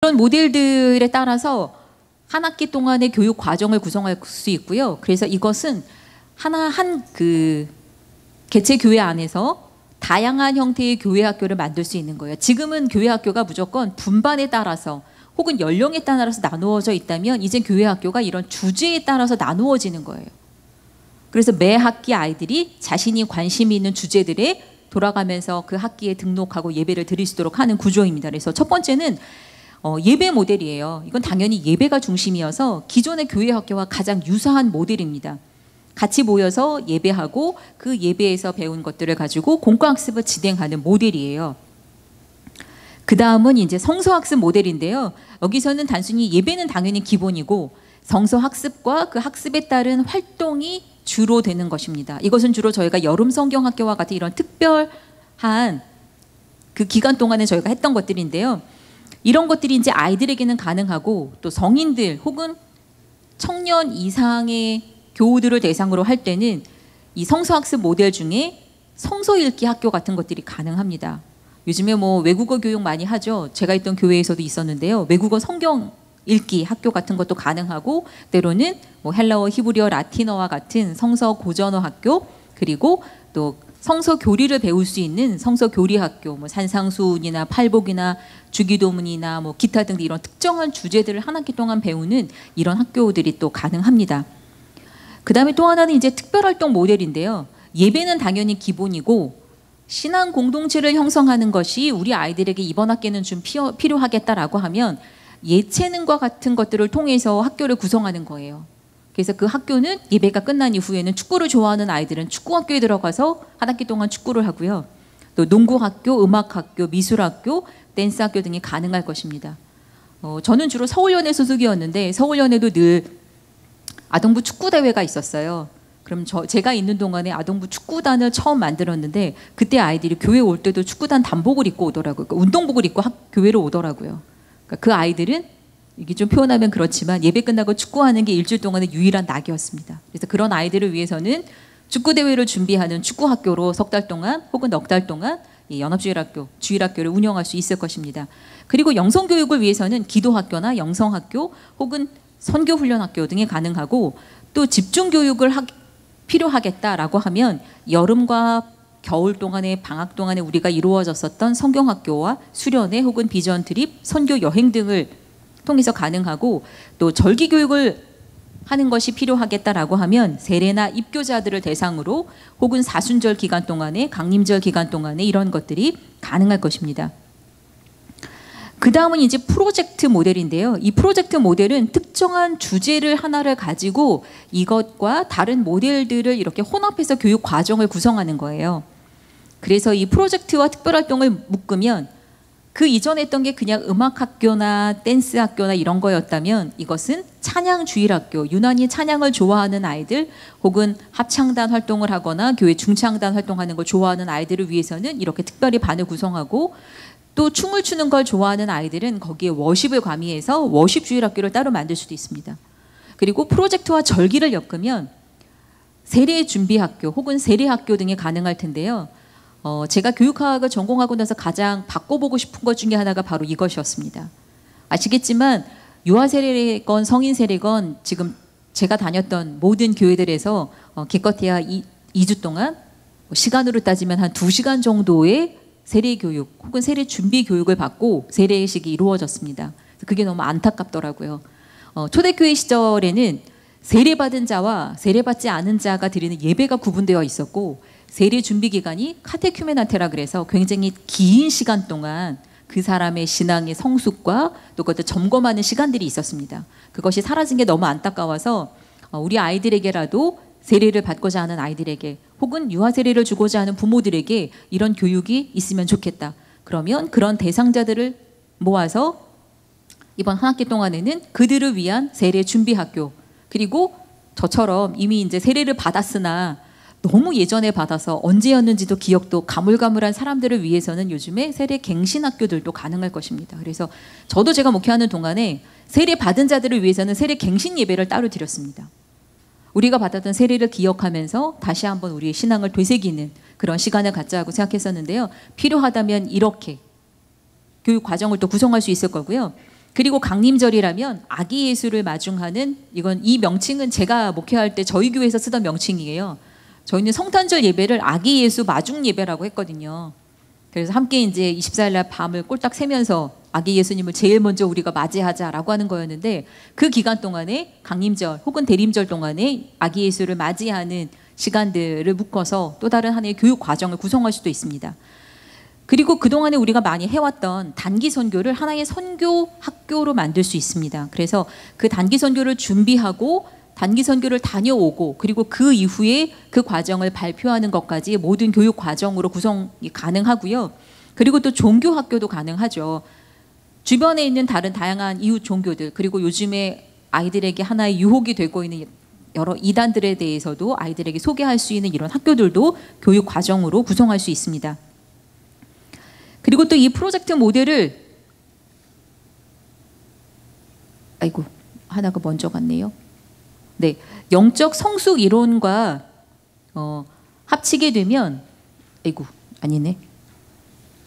그런 모델들에 따라서 한 학기 동안의 교육 과정을 구성할 수 있고요. 그래서 이것은 그 개체 교회 안에서 다양한 형태의 교회 학교를 만들 수 있는 거예요. 지금은 교회 학교가 무조건 분반에 따라서 혹은 연령에 따라서 나누어져 있다면 이제 교회 학교가 이런 주제에 따라서 나누어지는 거예요. 그래서 매 학기 아이들이 자신이 관심이 있는 주제들에 돌아가면서 그 학기에 등록하고 예배를 드릴 수 있도록 하는 구조입니다. 그래서 첫 번째는 예배 모델이에요. 이건 당연히 예배가 중심이어서 기존의 교회 학교와 가장 유사한 모델입니다. 같이 모여서 예배하고 그 예배에서 배운 것들을 가지고 공과학습을 진행하는 모델이에요. 그 다음은 이제 성서학습 모델인데요. 여기서는 단순히 예배는 당연히 기본이고 성서학습과 그 학습에 따른 활동이 주로 되는 것입니다. 이것은 주로 저희가 여름 성경학교와 같은 이런 특별한 그 기간 동안에 저희가 했던 것들인데요. 이런 것들이 이제 아이들에게는 가능하고 또 성인들 혹은 청년 이상의 교우들을 대상으로 할 때는 이 성서학습 모델 중에 성서 읽기 학교 같은 것들이 가능합니다. 요즘에 뭐 외국어 교육 많이 하죠. 제가 있던 교회에서도 있었는데요. 외국어 성경 읽기 학교 같은 것도 가능하고 때로는 뭐 헬라어, 히브리어, 라틴어와 같은 성서 고전어 학교 그리고 또 성서 교리를 배울 수 있는 성서 교리 학교, 뭐 산상수훈이나 팔복이나 주기도문이나 뭐 기타 등 이런 특정한 주제들을 한 학기 동안 배우는 이런 학교들이 또 가능합니다. 그 다음에 또 하나는 이제 특별활동 모델인데요. 예배는 당연히 기본이고 신앙 공동체를 형성하는 것이 우리 아이들에게 이번 학기는 좀 필요하겠다라고 하면 예체능과 같은 것들을 통해서 학교를 구성하는 거예요. 그래서 그 학교는 예배가 끝난 이후에는 축구를 좋아하는 아이들은 축구학교에 들어가서 한 학기 동안 축구를 하고요. 또 농구학교, 음악학교, 미술학교, 댄스학교 등이 가능할 것입니다. 저는 주로 서울연예 소속이었는데 서울연예도 늘 아동부 축구대회가 있었어요. 그럼 제가 있는 동안에 아동부 축구단을 처음 만들었는데 그때 아이들이 교회 올 때도 축구단 단복을 입고 오더라고요. 그러니까 운동복을 입고 교회로 오더라고요. 그러니까 그 아이들은 이게 좀 표현하면 그렇지만 예배 끝나고 축구하는 게 일주일 동안의 유일한 낙이었습니다. 그래서 그런 아이들을 위해서는 축구대회를 준비하는 축구학교로 석 달 동안 혹은 넉 달 동안 연합주일학교, 주일학교를 운영할 수 있을 것입니다. 그리고 영성교육을 위해서는 기도학교나 영성학교 혹은 선교훈련학교 등이 가능하고 또 집중교육을 필요하겠다라고 하면 여름과 겨울 동안에 방학 동안에 우리가 이루어졌었던 성경학교와 수련회 혹은 비전 트립, 선교 여행 등을 통해서 가능하고 또 절기교육을 하는 것이 필요하겠다라고 하면 세례나 입교자들을 대상으로 혹은 사순절 기간 동안에 강림절 기간 동안에 이런 것들이 가능할 것입니다. 그 다음은 이제 프로젝트 모델인데요. 이 프로젝트 모델은 특정한 주제를 하나를 가지고 이것과 다른 모델들을 이렇게 혼합해서 교육 과정을 구성하는 거예요. 그래서 이 프로젝트와 특별활동을 묶으면 그 이전에 했던 게 그냥 음악학교나 댄스학교나 이런 거였다면 이것은 찬양주일학교, 유난히 찬양을 좋아하는 아이들 혹은 합창단 활동을 하거나 교회 중창단 활동하는 걸 좋아하는 아이들을 위해서는 이렇게 특별히 반을 구성하고 또 춤을 추는 걸 좋아하는 아이들은 거기에 워십을 가미해서 워십주일학교를 따로 만들 수도 있습니다. 그리고 프로젝트와 절기를 엮으면 세례준비학교 혹은 세례학교 등이 가능할 텐데요. 제가 교육학을 전공하고 나서 가장 바꿔보고 싶은 것 중에 하나가 바로 이것이었습니다. 아시겠지만 유아세례건 성인세례건 지금 제가 다녔던 모든 교회들에서 기껏해야 2주 동안 시간으로 따지면 한 2시간 정도의 세례교육 혹은 세례준비교육을 받고 세례식이 이루어졌습니다. 그게 너무 안타깝더라고요. 초대교회 시절에는 세례받은 자와 세례받지 않은 자가 드리는 예배가 구분되어 있었고 세례 준비 기간이 카테큐메나테라 그래서 굉장히 긴 시간 동안 그 사람의 신앙의 성숙과 또 그것을 점검하는 시간들이 있었습니다. 그것이 사라진 게 너무 안타까워서 우리 아이들에게라도 세례를 받고자 하는 아이들에게 혹은 유아 세례를 주고자 하는 부모들에게 이런 교육이 있으면 좋겠다. 그러면 그런 대상자들을 모아서 이번 한 학기 동안에는 그들을 위한 세례 준비 학교 그리고 저처럼 이미 이제 세례를 받았으나 너무 예전에 받아서 언제였는지도 기억도 가물가물한 사람들을 위해서는 요즘에 세례 갱신 학교들도 가능할 것입니다. 그래서 저도 제가 목회하는 동안에 세례 받은 자들을 위해서는 세례 갱신 예배를 따로 드렸습니다. 우리가 받았던 세례를 기억하면서 다시 한번 우리의 신앙을 되새기는 그런 시간을 갖자고 생각했었는데요. 필요하다면 이렇게 교육 과정을 또 구성할 수 있을 거고요. 그리고 강림절이라면 아기 예수를 마중하는, 이 명칭은 제가 목회할 때 저희 교회에서 쓰던 명칭이에요. 저희는 성탄절 예배를 아기 예수 마중 예배라고 했거든요. 그래서 함께 이제 24일 날 밤을 꼴딱 새면서 아기 예수님을 제일 먼저 우리가 맞이하자라고 하는 거였는데, 그 기간 동안에 강림절 혹은 대림절 동안에 아기 예수를 맞이하는 시간들을 묶어서 또 다른 하나의 교육 과정을 구성할 수도 있습니다. 그리고 그동안에 우리가 많이 해왔던 단기 선교를 하나의 선교 학교로 만들 수 있습니다. 그래서 그 단기 선교를 준비하고 단기 선교를 다녀오고 그리고 그 이후에 그 과정을 발표하는 것까지 모든 교육 과정으로 구성이 가능하고요. 그리고 또 종교 학교도 가능하죠. 주변에 있는 다른 다양한 이웃 종교들, 그리고 요즘에 아이들에게 하나의 유혹이 되고 있는 여러 이단들에 대해서도 아이들에게 소개할 수 있는 이런 학교들도 교육 과정으로 구성할 수 있습니다. 그리고 또 이 프로젝트 모델을, 아이고 하나가 먼저 갔네요. 네, 영적 성숙 이론과 합치게 되면, 아이고 아니네.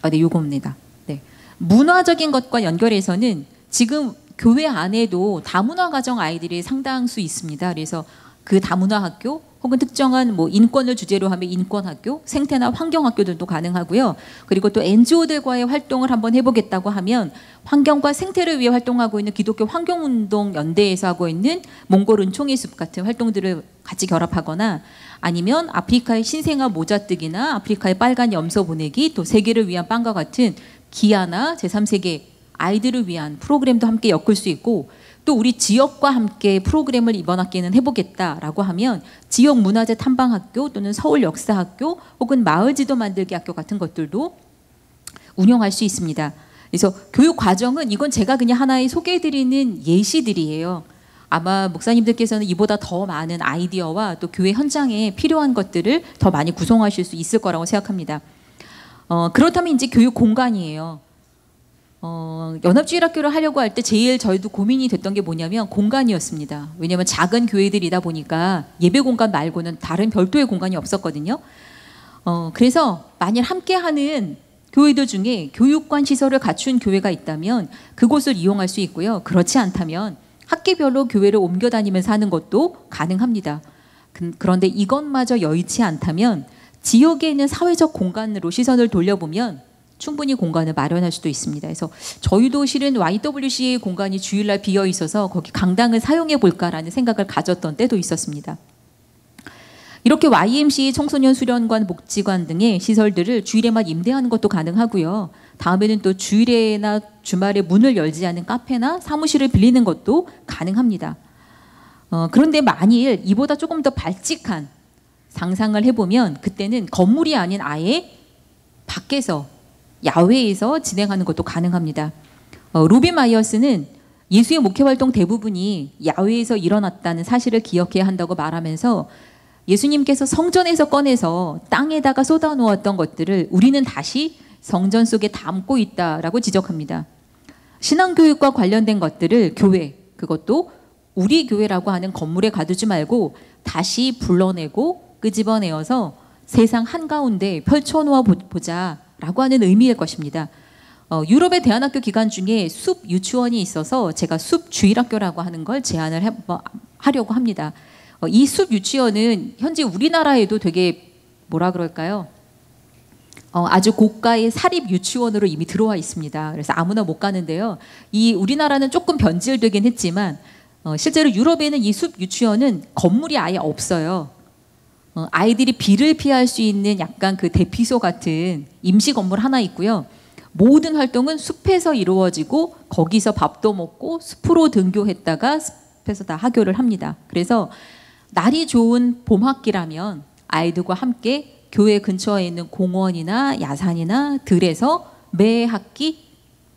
네, 요겁니다. 네, 문화적인 것과 연결해서는 지금 교회 안에도 다문화 가정 아이들이 상당수 있습니다. 그래서 그 다문화 학교 혹은 특정한 뭐 인권을 주제로 하면 인권학교, 생태나 환경학교들도 가능하고요. 그리고 또 NGO들과의 활동을 한번 해보겠다고 하면 환경과 생태를 위해 활동하고 있는 기독교 환경운동연대에서 하고 있는 몽골 은총의 숲 같은 활동들을 같이 결합하거나, 아니면 아프리카의 신생아 모자뜨기나 아프리카의 빨간 염소 보내기, 또 세계를 위한 빵과 같은 기아나 제3세계 아이들을 위한 프로그램도 함께 엮을 수 있고, 또 우리 지역과 함께 프로그램을 이번 학기는 해보겠다라고 하면 지역 문화재 탐방학교 또는 서울 역사학교 혹은 마을 지도 만들기 학교 같은 것들도 운영할 수 있습니다. 그래서 교육 과정은, 이건 제가 그냥 하나의 소개해드리는 예시들이에요. 아마 목사님들께서는 이보다 더 많은 아이디어와 또 교회 현장에 필요한 것들을 더 많이 구성하실 수 있을 거라고 생각합니다. 그렇다면 이제 교육 공간이에요. 연합주일학교를 하려고 할 때 제일 저희도 고민이 됐던 게 뭐냐면 공간이었습니다. 왜냐하면 작은 교회들이다 보니까 예배 공간 말고는 다른 별도의 공간이 없었거든요. 그래서 만일 함께하는 교회들 중에 교육관 시설을 갖춘 교회가 있다면 그곳을 이용할 수 있고요. 그렇지 않다면 학기별로 교회를 옮겨 다니면서 하는 것도 가능합니다. 그런데 이것마저 여의치 않다면 지역에 있는 사회적 공간으로 시선을 돌려보면 충분히 공간을 마련할 수도 있습니다. 그래서 저희도 실은 YWCA 공간이 주일날 비어 있어서 거기 강당을 사용해 볼까라는 생각을 가졌던 때도 있었습니다. 이렇게 YMCA 청소년 수련관, 복지관 등의 시설들을 주일에만 임대하는 것도 가능하고요. 다음에는 또 주일에나 주말에 문을 열지 않은 카페나 사무실을 빌리는 것도 가능합니다. 그런데 만일 이보다 조금 더 발칙한 상상을 해보면 그때는 건물이 아닌 아예 밖에서, 야외에서 진행하는 것도 가능합니다. 로빈 마이어스는 예수의 목회활동 대부분이 야외에서 일어났다는 사실을 기억해야 한다고 말하면서 예수님께서 성전에서 꺼내서 땅에다가 쏟아놓았던 것들을 우리는 다시 성전 속에 담고 있다라고 지적합니다. 신앙교육과 관련된 것들을 교회, 그것도 우리 교회라고 하는 건물에 가두지 말고 다시 불러내고 끄집어내어서 세상 한가운데 펼쳐놓아 보자라고 하는 의미일 것입니다. 유럽의 대안학교 기간 중에 숲 유치원이 있어서 제가 숲 주일학교라고 하는 걸 제안을 하려고 합니다. 이 숲 유치원은 현재 우리나라에도 되게 뭐라 그럴까요? 아주 고가의 사립 유치원으로 이미 들어와 있습니다. 그래서 아무나 못 가는데요. 이 우리나라는 조금 변질되긴 했지만 실제로 유럽에는 이 숲 유치원은 건물이 아예 없어요. 아이들이 비를 피할 수 있는 약간 그 대피소 같은 임시 건물 하나 있고요. 모든 활동은 숲에서 이루어지고 거기서 밥도 먹고 숲으로 등교했다가 숲에서 다 하교를 합니다. 그래서 날이 좋은 봄 학기라면 아이들과 함께 교회 근처에 있는 공원이나 야산이나 들에서 매 학기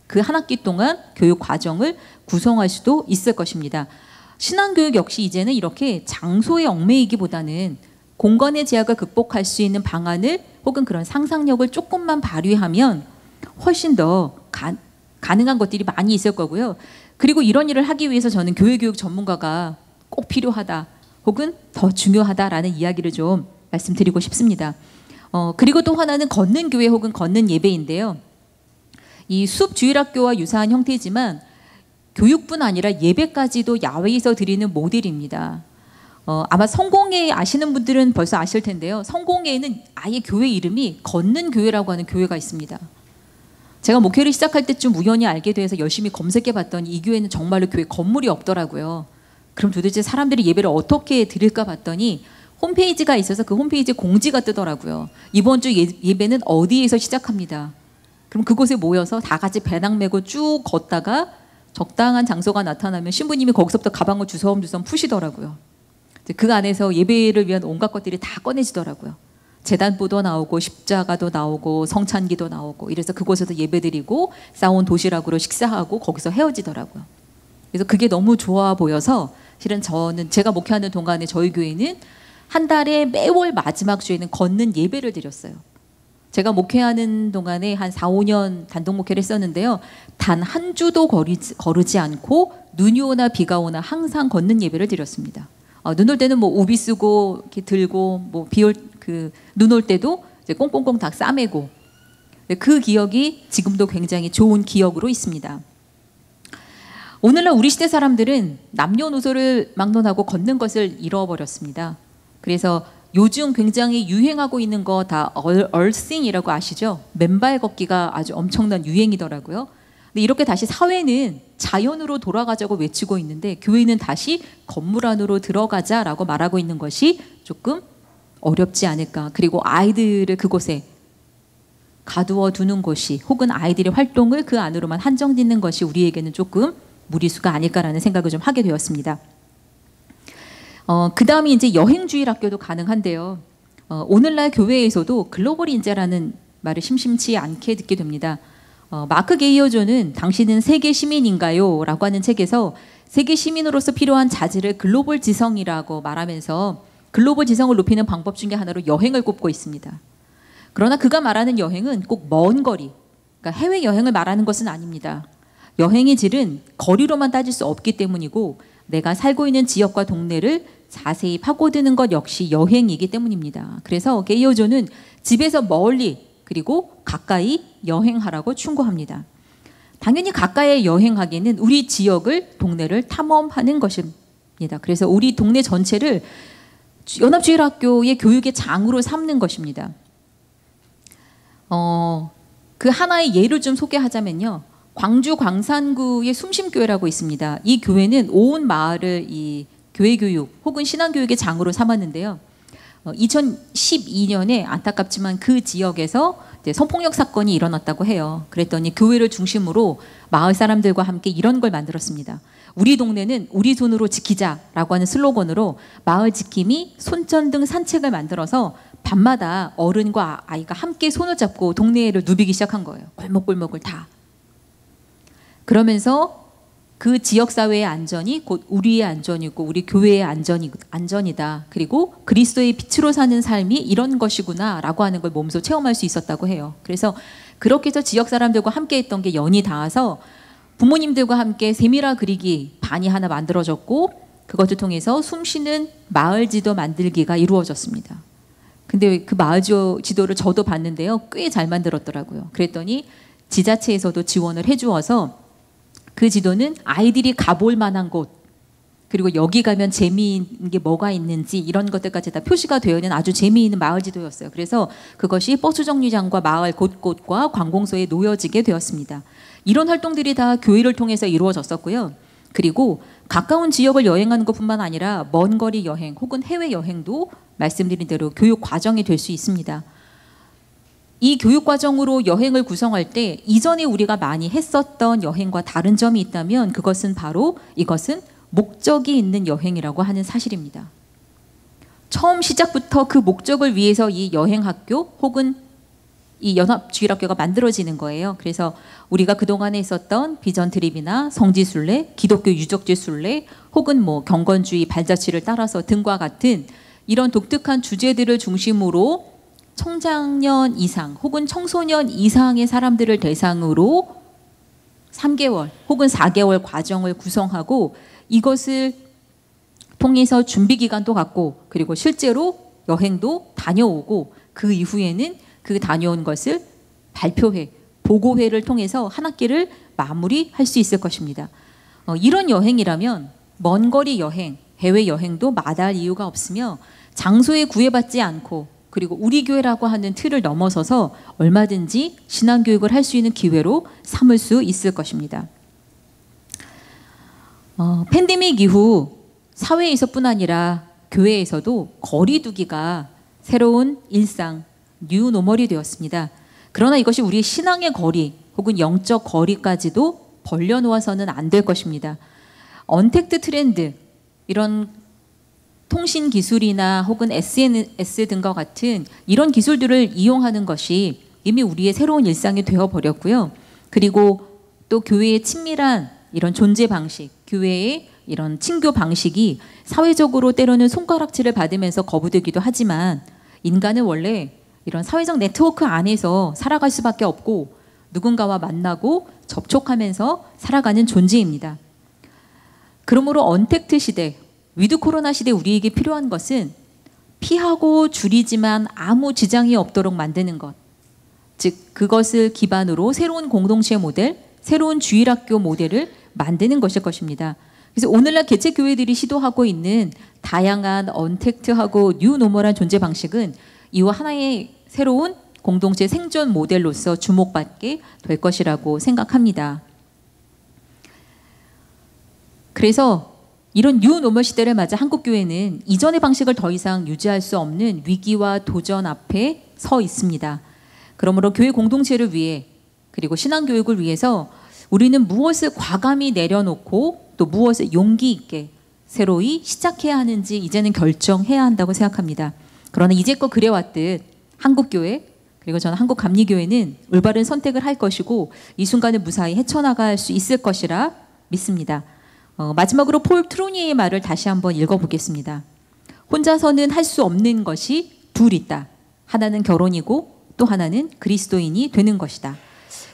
그 한 학기 동안 교육 과정을 구성할 수도 있을 것입니다. 신앙교육 역시 이제는 이렇게 장소에 얽매이기보다는 공간의 제약을 극복할 수 있는 방안을 혹은 그런 상상력을 조금만 발휘하면 훨씬 더 가능한 것들이 많이 있을 거고요. 그리고 이런 일을 하기 위해서 저는 교회교육 전문가가 꼭 필요하다 혹은 더 중요하다라는 이야기를 좀 말씀드리고 싶습니다. 그리고 또 하나는 걷는 교회 혹은 걷는 예배인데요. 이 숲 주일학교와 유사한 형태이지만 교육뿐 아니라 예배까지도 야외에서 드리는 모델입니다. 아마 성공회 아시는 분들은 벌써 아실 텐데요. 성공회에는 아예 교회 이름이 걷는 교회라고 하는 교회가 있습니다. 제가 목회를 시작할 때쯤 우연히 알게 돼서 열심히 검색해 봤더니 이 교회는 정말로 교회 건물이 없더라고요. 그럼 도대체 사람들이 예배를 어떻게 드릴까 봤더니 홈페이지가 있어서 그 홈페이지에 공지가 뜨더라고요. 이번 주 예배는 어디에서 시작합니다. 그럼 그곳에 모여서 다 같이 배낭 메고 쭉 걷다가 적당한 장소가 나타나면 신부님이 거기서부터 가방을 주섬주섬 푸시더라고요. 그 안에서 예배를 위한 온갖 것들이 다 꺼내지더라고요. 제단보도 나오고 십자가도 나오고 성찬기도 나오고 이래서 그곳에서 예배드리고 싸온 도시락으로 식사하고 거기서 헤어지더라고요. 그래서 그게 너무 좋아 보여서 실은 저는 제가 목회하는 동안에 저희 교회는 한 달에 매월 마지막 주에는 걷는 예배를 드렸어요. 제가 목회하는 동안에 한 4, 5년 단독 목회를 했었는데요. 단 한 주도 거르지 않고 눈이 오나 비가 오나 항상 걷는 예배를 드렸습니다. 눈 올 때는 뭐 우비 쓰고 이렇게 들고 뭐 눈 올 때도 이제 꽁꽁꽁 다 싸매고 그 기억이 지금도 굉장히 좋은 기억으로 있습니다. 오늘날 우리 시대 사람들은 남녀노소를 막론하고 걷는 것을 잃어버렸습니다. 그래서 요즘 굉장히 유행하고 있는 거 다 얼싱이라고 아시죠? 맨발 걷기가 아주 엄청난 유행이더라고요. 근데 이렇게 다시 사회는 자연으로 돌아가자고 외치고 있는데 교회는 다시 건물 안으로 들어가자라고 말하고 있는 것이 조금 어렵지 않을까. 그리고 아이들을 그곳에 가두어 두는 것이 혹은 아이들의 활동을 그 안으로만 한정짓는 것이 우리에게는 조금 무리수가 아닐까라는 생각을 좀 하게 되었습니다. 그 다음에 이제 여행주일 학교도 가능한데요. 오늘날 교회에서도 글로벌 인재라는 말을 심심치 않게 듣게 됩니다. 마크 게이어조는 당신은 세계 시민인가요? 라고 하는 책에서 세계 시민으로서 필요한 자질을 글로벌 지성이라고 말하면서 글로벌 지성을 높이는 방법 중에 하나로 여행을 꼽고 있습니다. 그러나 그가 말하는 여행은 꼭 먼 거리, 그러니까 해외여행을 말하는 것은 아닙니다. 여행의 질은 거리로만 따질 수 없기 때문이고 내가 살고 있는 지역과 동네를 자세히 파고드는 것 역시 여행이기 때문입니다. 그래서 게이어조는 집에서 멀리 그리고 가까이 여행하라고 충고합니다. 당연히 가까이 여행하기에는 우리 지역을 동네를 탐험하는 것입니다. 그래서 우리 동네 전체를 연합주일학교의 교육의 장으로 삼는 것입니다. 그 하나의 예를 좀 소개하자면요. 광주 광산구의 숨심교회라고 있습니다. 이 교회는 온 마을을 이 교회교육 혹은 신앙교육의 장으로 삼았는데요. 2012년에 안타깝지만 그 지역에서 이제 성폭력 사건이 일어났다고 해요. 그랬더니 교회를 중심으로 마을 사람들과 함께 이런 걸 만들었습니다. 우리 동네는 우리 손으로 지키자라고 하는 슬로건으로 마을 지킴이 손전등 산책을 만들어서 밤마다 어른과 아이가 함께 손을 잡고 동네를 누비기 시작한 거예요. 골목골목을 다. 그러면서 그 지역사회의 안전이 곧 우리의 안전이고 우리 교회의 안전이다. 그리고 그리스도의 빛으로 사는 삶이 이런 것이구나 라고 하는 걸 몸소 체험할 수 있었다고 해요. 그래서 그렇게 해서 지역 사람들과 함께 했던 게 연이 닿아서 부모님들과 함께 세미라 그리기 반이 하나 만들어졌고 그것을 통해서 숨쉬는 마을 지도 만들기가 이루어졌습니다. 근데 그 마을 지도를 저도 봤는데요. 꽤 잘 만들었더라고요. 그랬더니 지자체에서도 지원을 해주어서 그 지도는 아이들이 가볼 만한 곳 그리고 여기 가면 재미있는 게 뭐가 있는지 이런 것들까지 다 표시가 되어 있는 아주 재미있는 마을 지도였어요. 그래서 그것이 버스 정류장과 마을 곳곳과 관공서에 놓여지게 되었습니다. 이런 활동들이 다 교회를 통해서 이루어졌었고요. 그리고 가까운 지역을 여행하는 것뿐만 아니라 먼 거리 여행 혹은 해외 여행도 말씀드린 대로 교육 과정이 될 수 있습니다. 이 교육 과정으로 여행을 구성할 때 이전에 우리가 많이 했었던 여행과 다른 점이 있다면 그것은 바로 이것은 목적이 있는 여행이라고 하는 사실입니다. 처음 시작부터 그 목적을 위해서 이 여행학교 혹은 이 연합주일학교가 만들어지는 거예요. 그래서 우리가 그동안에 있었던 비전 트립이나 성지순례, 기독교 유적지 순례 혹은 뭐 경건주의 발자취를 따라서 등과 같은 이런 독특한 주제들을 중심으로 청장년 이상 혹은 청소년 이상의 사람들을 대상으로 3개월 혹은 4개월 과정을 구성하고 이것을 통해서 준비 기간도 갖고 그리고 실제로 여행도 다녀오고 그 이후에는 그 다녀온 것을 발표회, 보고회를 통해서 한 학기를 마무리할 수 있을 것입니다. 이런 여행이라면 먼 거리 여행, 해외 여행도 마다할 이유가 없으며 장소에 구애받지 않고 그리고 우리 교회라고 하는 틀을 넘어서서 얼마든지 신앙교육을 할 수 있는 기회로 삼을 수 있을 것입니다. 팬데믹 이후 사회에서뿐 아니라 교회에서도 거리두기가 새로운 일상, 뉴노멀이 되었습니다. 그러나 이것이 우리의 신앙의 거리 혹은 영적 거리까지도 벌려놓아서는 안 될 것입니다. 언택트 트렌드, 이런 통신 기술이나 혹은 SNS 등과 같은 이런 기술들을 이용하는 것이 이미 우리의 새로운 일상이 되어버렸고요. 그리고 또 교회의 친밀한 이런 존재 방식, 교회의 이런 친교 방식이 사회적으로 때로는 손가락질을 받으면서 거부되기도 하지만 인간은 원래 이런 사회적 네트워크 안에서 살아갈 수밖에 없고 누군가와 만나고 접촉하면서 살아가는 존재입니다. 그러므로 언택트 시대, 위드 코로나 시대 우리에게 필요한 것은 피하고 줄이지만 아무 지장이 없도록 만드는 것. 즉 그것을 기반으로 새로운 공동체 모델, 새로운 주일학교 모델을 만드는 것일 것입니다. 그래서 오늘날 개체 교회들이 시도하고 있는 다양한 언택트하고 뉴노멀한 존재 방식은 이와 하나의 새로운 공동체 생존 모델로서 주목받게 될 것이라고 생각합니다. 그래서 이런 뉴노멀 시대를 맞아 한국교회는 이전의 방식을 더 이상 유지할 수 없는 위기와 도전 앞에 서 있습니다. 그러므로 교회 공동체를 위해 그리고 신앙교육을 위해서 우리는 무엇을 과감히 내려놓고 또 무엇을 용기 있게 새로이 시작해야 하는지 이제는 결정해야 한다고 생각합니다. 그러나 이제껏 그래왔듯 한국교회 그리고 저는 한국감리교회는 올바른 선택을 할 것이고 이 순간을 무사히 헤쳐나갈 수 있을 것이라 믿습니다. 마지막으로 폴 트루니의 말을 다시 한번 읽어보겠습니다. 혼자서는 할 수 없는 것이 둘 있다. 하나는 결혼이고 또 하나는 그리스도인이 되는 것이다.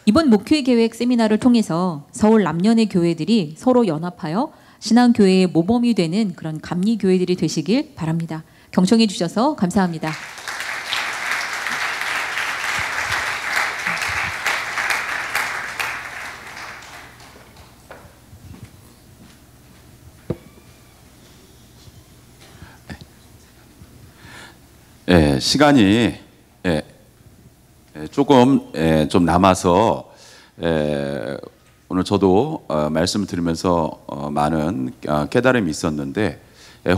이번 목회 계획 세미나를 통해서 서울 남년의 교회들이 서로 연합하여 신앙교회의 모범이 되는 그런 감리교회들이 되시길 바랍니다. 경청해 주셔서 감사합니다. 시간이 조금 좀 남아서 오늘 저도 말씀을 드리면서 많은 깨달음이 있었는데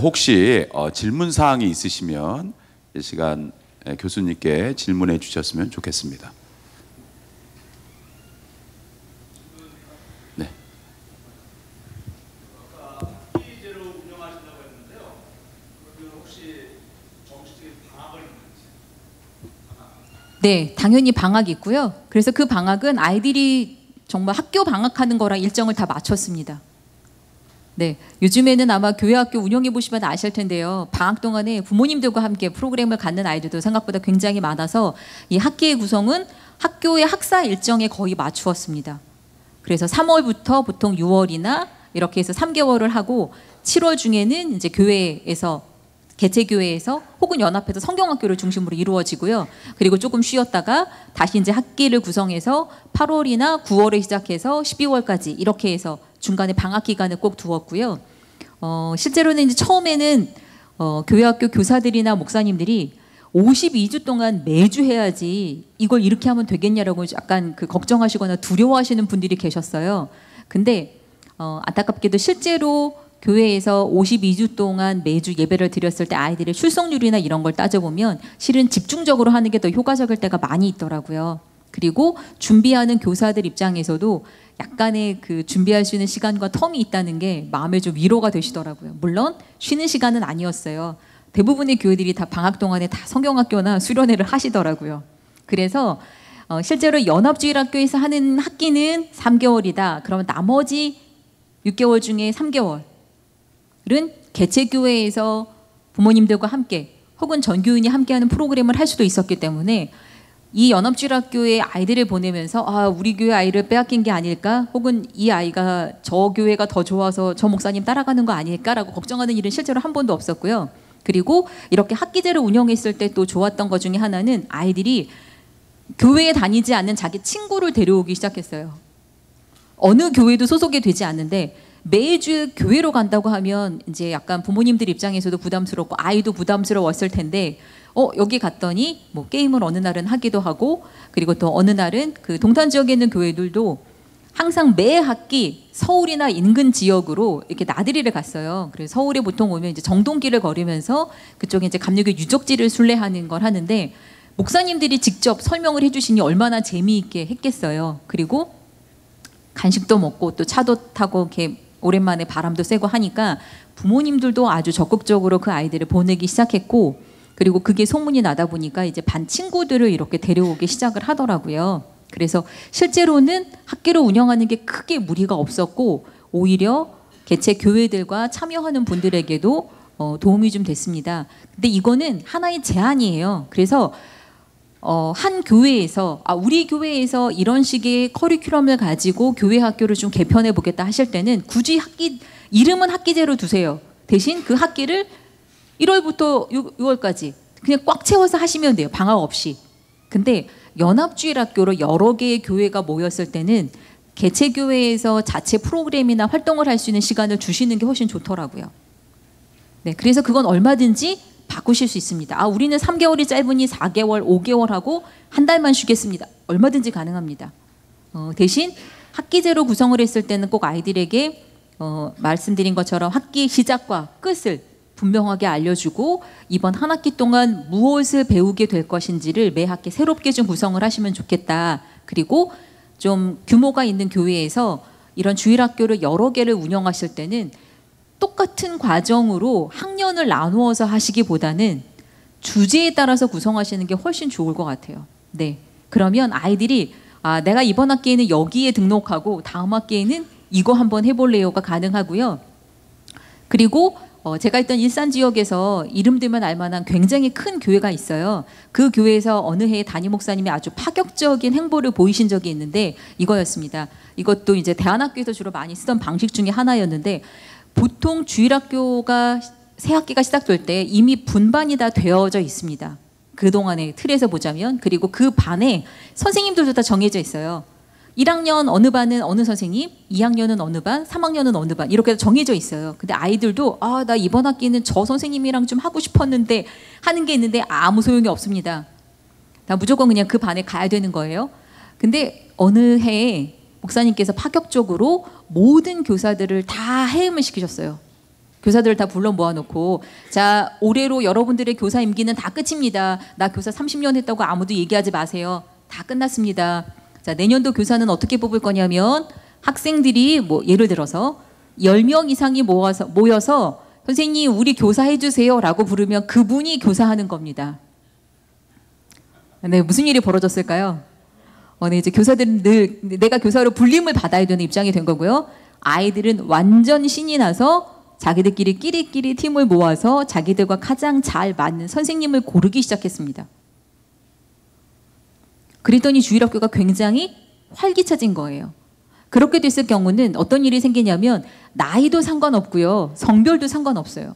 혹시 질문 사항이 있으시면 이 시간 교수님께 질문해 주셨으면 좋겠습니다. 네. 학기제로 운영하신다고 했는데요. 그러면 혹시 정식적인 방학을 있는지? 네, 당연히 방학이 있고요. 그래서 그 방학은 아이들이 정말 학교 방학하는 거랑 일정을 다 맞췄습니다. 네, 요즘에는 아마 교회 학교 운영해 보시면 아실 텐데요. 방학 동안에 부모님들과 함께 프로그램을 갖는 아이들도 생각보다 굉장히 많아서 이 학기의 구성은 학교의 학사 일정에 거의 맞추었습니다. 그래서 3월부터 보통 6월이나 이렇게 해서 3개월을 하고 7월 중에는 이제 교회에서 개체교회에서 혹은 연합해서 성경학교를 중심으로 이루어지고요. 그리고 조금 쉬었다가 다시 이제 학기를 구성해서 8월이나 9월에 시작해서 12월까지 이렇게 해서 중간에 방학 기간을 꼭 두었고요. 실제로는 이제 처음에는 교회학교 교사들이나 목사님들이 52주 동안 매주 해야지 이걸 이렇게 하면 되겠냐라고 약간 그 걱정하시거나 두려워하시는 분들이 계셨어요. 근데 안타깝게도 실제로 교회에서 52주 동안 매주 예배를 드렸을 때 아이들의 출석률이나 이런 걸 따져보면 실은 집중적으로 하는 게 더 효과적일 때가 많이 있더라고요. 그리고 준비하는 교사들 입장에서도 약간의 그 준비할 수 있는 시간과 텀이 있다는 게 마음에 좀 위로가 되시더라고요. 물론 쉬는 시간은 아니었어요. 대부분의 교회들이 다 방학 동안에 다 성경학교나 수련회를 하시더라고요. 그래서 실제로 연합주일학교에서 하는 학기는 3개월이다. 그러면 나머지 6개월 중에 3개월은 개체교회에서 부모님들과 함께 혹은 전교인이 함께하는 프로그램을 할 수도 있었기 때문에 이 연합주일학교에 아이들을 보내면서 아, 우리 교회 아이를 빼앗긴 게 아닐까? 혹은 이 아이가 저 교회가 더 좋아서 저 목사님 따라가는 거 아닐까라고 걱정하는 일은 실제로 한 번도 없었고요. 그리고 이렇게 학기제를 운영했을 때 또 좋았던 것 중에 하나는 아이들이 교회에 다니지 않는 자기 친구를 데려오기 시작했어요. 어느 교회도 소속이 되지 않는데 매주 교회로 간다고 하면 이제 약간 부모님들 입장에서도 부담스럽고 아이도 부담스러웠을 텐데 여기 갔더니 뭐 게임을 어느 날은 하기도 하고 그리고 또 어느 날은 그 동탄 지역에 있는 교회들도 항상 매 학기 서울이나 인근 지역으로 이렇게 나들이를 갔어요. 그래서 서울에 보통 오면 이제 정동길을 걸으면서 그쪽에 이제 감리교 유적지를 순례하는 걸 하는데 목사님들이 직접 설명을 해주시니 얼마나 재미있게 했겠어요. 그리고 간식도 먹고 또 차도 타고 이렇게 오랜만에 바람도 쐬고 하니까 부모님들도 아주 적극적으로 그 아이들을 보내기 시작했고 그리고 그게 소문이 나다 보니까 이제 반 친구들을 이렇게 데려오기 시작을 하더라고요. 그래서 실제로는 학교를 운영하는 게 크게 무리가 없었고 오히려 개체 교회들과 참여하는 분들에게도 도움이 좀 됐습니다. 근데 이거는 하나의 제안이에요. 그래서 한 교회에서 우리 교회에서 이런 식의 커리큘럼을 가지고 교회 학교를 좀 개편해 보겠다 하실 때는 굳이 이름은 학기제로 두세요. 대신 그 학기를 1월부터 6월까지 그냥 꽉 채워서 하시면 돼요. 방학 없이. 근데 연합주일학교로 여러 개의 교회가 모였을 때는 개체 교회에서 자체 프로그램이나 활동을 할 수 있는 시간을 주시는 게 훨씬 좋더라고요. 네, 그래서 그건 얼마든지 바꾸실 수 있습니다. 우리는 3개월이 짧으니 4개월, 5개월 하고 한 달만 쉬겠습니다. 얼마든지 가능합니다. 대신 학기제로 구성을 했을 때는 꼭 아이들에게 말씀드린 것처럼 학기 시작과 끝을 분명하게 알려주고 이번 한 학기 동안 무엇을 배우게 될 것인지를 매 학기 새롭게 좀 구성을 하시면 좋겠다. 그리고 좀 규모가 있는 교회에서 이런 주일학교를 여러 개를 운영하실 때는 똑같은 과정으로 학년을 나누어서 하시기보다는 주제에 따라서 구성하시는 게 훨씬 좋을 것 같아요. 네, 그러면 아이들이 내가 이번 학기에는 여기에 등록하고 다음 학기에는 이거 한번 해볼래요가 가능하고요. 그리고 제가 있던 일산 지역에서 이름 들면 알만한 굉장히 큰 교회가 있어요. 그 교회에서 어느 해에 담임 목사님이 아주 파격적인 행보를 보이신 적이 있는데 이거였습니다. 이것도 이제 대안학교에서 주로 많이 쓰던 방식 중에 하나였는데 보통 주일학교가 새 학기가 시작될 때 이미 분반이 다 되어져 있습니다. 그동안의 틀에서 보자면. 그리고 그 반에 선생님들도 다 정해져 있어요. 1학년 어느 반은 어느 선생님, 2학년은 어느 반, 3학년은 어느 반 이렇게 정해져 있어요. 근데 아이들도 나 이번 학기는 저 선생님이랑 좀 하고 싶었는데 하는 게 있는데 아무 소용이 없습니다. 다 무조건 그냥 그 반에 가야 되는 거예요. 근데 어느 해에 목사님께서 파격적으로 모든 교사들을 다 해임을 시키셨어요. 교사들을 다 불러 모아놓고 자, 올해로 여러분들의 교사 임기는 다 끝입니다. 나 교사 30년 했다고 아무도 얘기하지 마세요. 다 끝났습니다. 자, 내년도 교사는 어떻게 뽑을 거냐면 학생들이 뭐 예를 들어서 10명 이상이 모여서 선생님 우리 교사 해주세요 라고 부르면 그분이 교사하는 겁니다. 네, 무슨 일이 벌어졌을까요? 네, 이제 교사들은 늘 내가 교사로 불림을 받아야 되는 입장이 된 거고요. 아이들은 완전 신이 나서 자기들끼리 끼리끼리 팀을 모아서 자기들과 가장 잘 맞는 선생님을 고르기 시작했습니다. 그랬더니 주일학교가 굉장히 활기차진 거예요. 그렇게 됐을 경우는 어떤 일이 생기냐면 나이도 상관없고요. 성별도 상관없어요.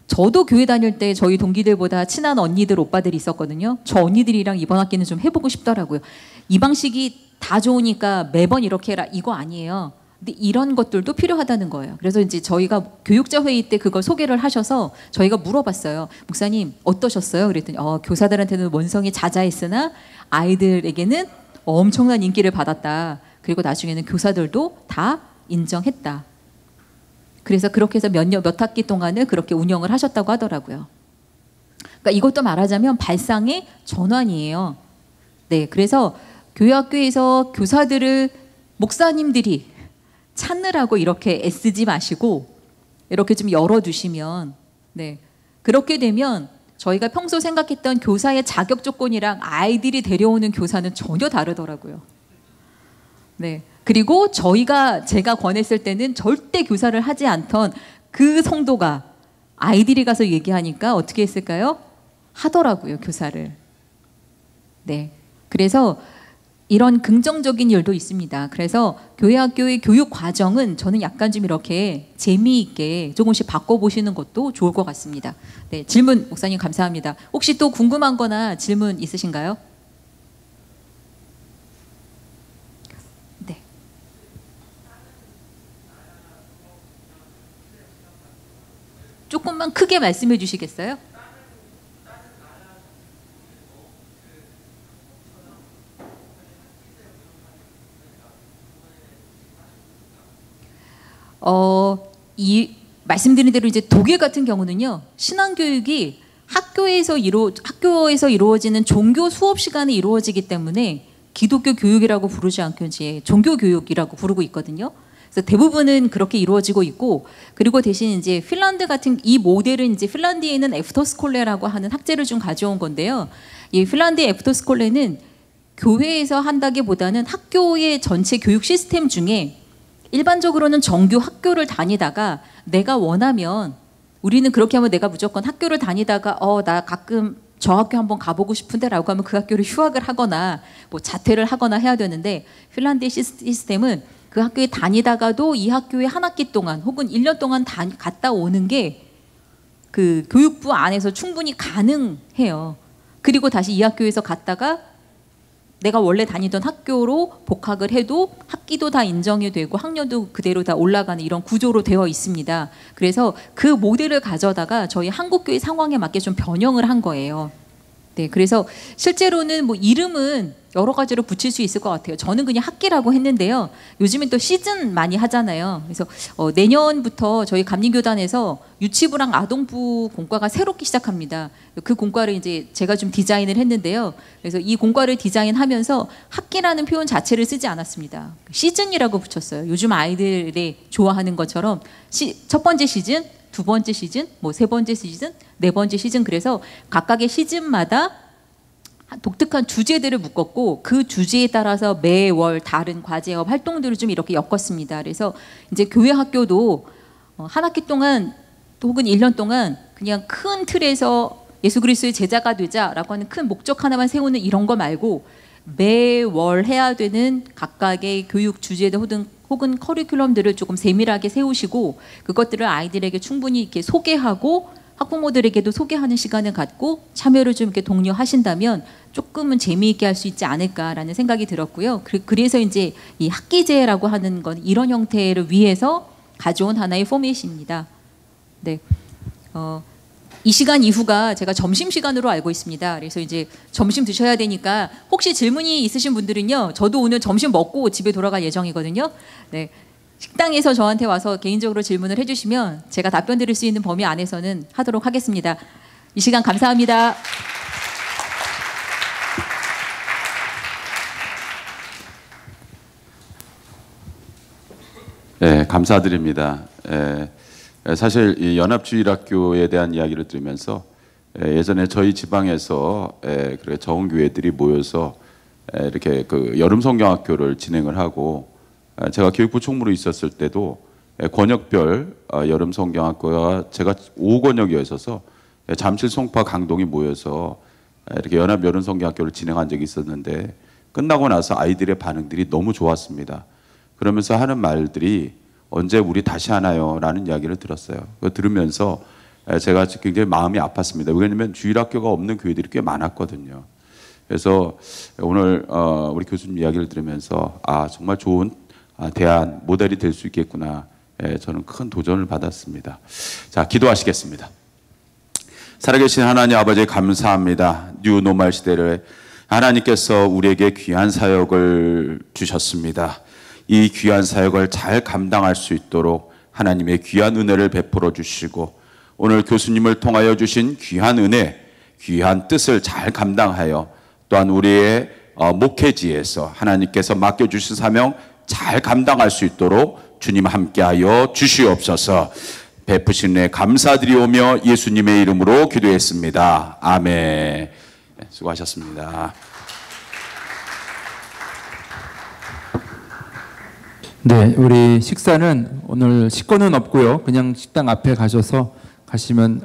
저도 교회 다닐 때 저희 동기들보다 친한 언니들, 오빠들이 있었거든요. 저 언니들이랑 이번 학기는 좀 해보고 싶더라고요. 이 방식이 다 좋으니까 매번 이렇게 해라 이거 아니에요. 근데 이런 것들도 필요하다는 거예요. 그래서 이제 저희가 교육자 회의 때 그걸 소개를 하셔서 저희가 물어봤어요. 목사님 어떠셨어요? 그랬더니 교사들한테는 원성이 자자했으나 아이들에게는 엄청난 인기를 받았다. 그리고 나중에는 교사들도 다 인정했다. 그래서 그렇게 해서 몇 학기 동안을 그렇게 운영을 하셨다고 하더라고요. 그러니까 이것도 말하자면 발상의 전환이에요. 네, 그래서 교회학교에서 교사들을 목사님들이 찾느라고 이렇게 애쓰지 마시고 이렇게 좀 열어두시면 네, 그렇게 되면 저희가 평소 생각했던 교사의 자격 조건이랑 아이들이 데려오는 교사는 전혀 다르더라고요. 네. 그리고 제가 권했을 때는 절대 교사를 하지 않던 그 성도가 아이들이 가서 얘기하니까 어떻게 했을까요? 하더라고요, 교사를. 네. 그래서 이런 긍정적인 일도 있습니다. 그래서 교회학교의 교육 과정은 저는 약간 좀 이렇게 재미있게 조금씩 바꿔보시는 것도 좋을 것 같습니다. 네, 질문 목사님 감사합니다. 혹시 또 궁금한 거나 질문 있으신가요? 조금만 크게 말씀해 주시겠어요? 이 말씀드린 대로 이제 독일 같은 경우는요, 신앙교육이 학교에서 이루어지는 종교 수업 시간에 이루어지기 때문에 기독교 교육이라고 부르지 않고 이제 종교 교육이라고 부르고 있거든요. 그래서 대부분은 그렇게 이루어지고 있고, 그리고 대신 이제 핀란드 같은 이 모델은 이제 핀란드에 있는 애프터스콜레라고 하는 학제를 좀 가져온 건데요. 이 핀란드의 애프터스콜레는 교회에서 한다기보다는 학교의 전체 교육 시스템 중에 일반적으로는 정규 학교를 다니다가 내가 원하면, 우리는 그렇게 하면 내가 무조건 학교를 다니다가 나 가끔 저 학교 한번 가보고 싶은데 라고 하면 그 학교를 휴학을 하거나 뭐 자퇴를 하거나 해야 되는데, 핀란드의 시스템은 그 학교에 다니다가도 이 학교에 한 학기 동안 혹은 1년 동안 갔다 오는 게 그 교육부 안에서 충분히 가능해요. 그리고 다시 이 학교에서 갔다가 내가 원래 다니던 학교로 복학을 해도 학기도 다 인정이 되고 학년도 그대로 다 올라가는 이런 구조로 되어 있습니다. 그래서 그 모델을 가져다가 저희 한국교회 상황에 맞게 좀 변형을 한 거예요. 네, 그래서 실제로는 뭐 이름은 여러 가지로 붙일 수 있을 것 같아요. 저는 그냥 학기라고 했는데요. 요즘엔 또 시즌 많이 하잖아요. 그래서 내년부터 저희 감리교단에서 유치부랑 아동부 공과가 새롭게 시작합니다. 그 공과를 이제 제가 좀 디자인을 했는데요. 그래서 이 공과를 디자인하면서 학기라는 표현 자체를 쓰지 않았습니다. 시즌이라고 붙였어요. 요즘 아이들이 좋아하는 것처럼 첫 번째 시즌, 두 번째 시즌, 뭐 세 번째 시즌, 네 번째 시즌, 그래서 각각의 시즌마다 독특한 주제들을 묶었고 그 주제에 따라서 매월 다른 과제와 활동들을 좀 이렇게 엮었습니다. 그래서 이제 교회 학교도 한 학기 동안 또 혹은 1년 동안 그냥 큰 틀에서 예수 그리스도의 제자가 되자라고 하는 큰 목적 하나만 세우는 이런 거 말고 매월 해야 되는 각각의 교육 주제들 혹은 커리큘럼들을 조금 세밀하게 세우시고 그것들을 아이들에게 충분히 이렇게 소개하고 학부모들에게도 소개하는 시간을 갖고 참여를 좀 이렇게 독려하신다면 조금은 재미있게 할 수 있지 않을까라는 생각이 들었고요. 그래서 이제 이 학기제라고 하는 건 이런 형태를 위해서 가져온 하나의 포맷입니다. 네. 이 시간 이후가 제가 점심 시간으로 알고 있습니다. 그래서 이제 점심 드셔야 되니까 혹시 질문이 있으신 분들은요, 저도 오늘 점심 먹고 집에 돌아갈 예정이거든요. 네. 식당에서 저한테 와서 개인적으로 질문을 해주시면 제가 답변 드릴 수 있는 범위 안에서는 하도록 하겠습니다. 이 시간 감사합니다. 네, 감사드립니다. 사실 이 연합주일학교에 대한 이야기를 들으면서 예전에 저희 지방에서 저원교회들이 모여서 이렇게 그 여름 성경학교를 진행을 하고, 제가 교육부 총무로 있었을 때도 권역별 여름 성경학교가 제가 5권역이어서 잠실, 송파, 강동이 모여서 이렇게 연합 여름 성경학교를 진행한 적이 있었는데, 끝나고 나서 아이들의 반응들이 너무 좋았습니다. 그러면서 하는 말들이 언제 우리 다시 하나요? 라는 이야기를 들었어요. 그거 들으면서 제가 굉장히 마음이 아팠습니다. 왜냐하면 주일학교가 없는 교회들이 꽤 많았거든요. 그래서 오늘 우리 교수님 이야기를 들으면서 정말 좋은 대안, 모델이 될 수 있겠구나. 저는 큰 도전을 받았습니다. 자, 기도하시겠습니다. 살아계신 하나님 아버지 감사합니다. 뉴 노멀 시대를 하나님께서 우리에게 귀한 사역을 주셨습니다. 이 귀한 사역을 잘 감당할 수 있도록 하나님의 귀한 은혜를 베풀어 주시고, 오늘 교수님을 통하여 주신 귀한 은혜, 귀한 뜻을 잘 감당하여 또한 우리의 목회지에서 하나님께서 맡겨주신 사명 잘 감당할 수 있도록 주님 함께하여 주시옵소서. 베푸신 은혜 감사드리오며 예수님의 이름으로 기도했습니다. 아멘. 수고하셨습니다. 네, 우리 식사는 오늘 식권은 없고요. 그냥 식당 앞에 가셔서 가시면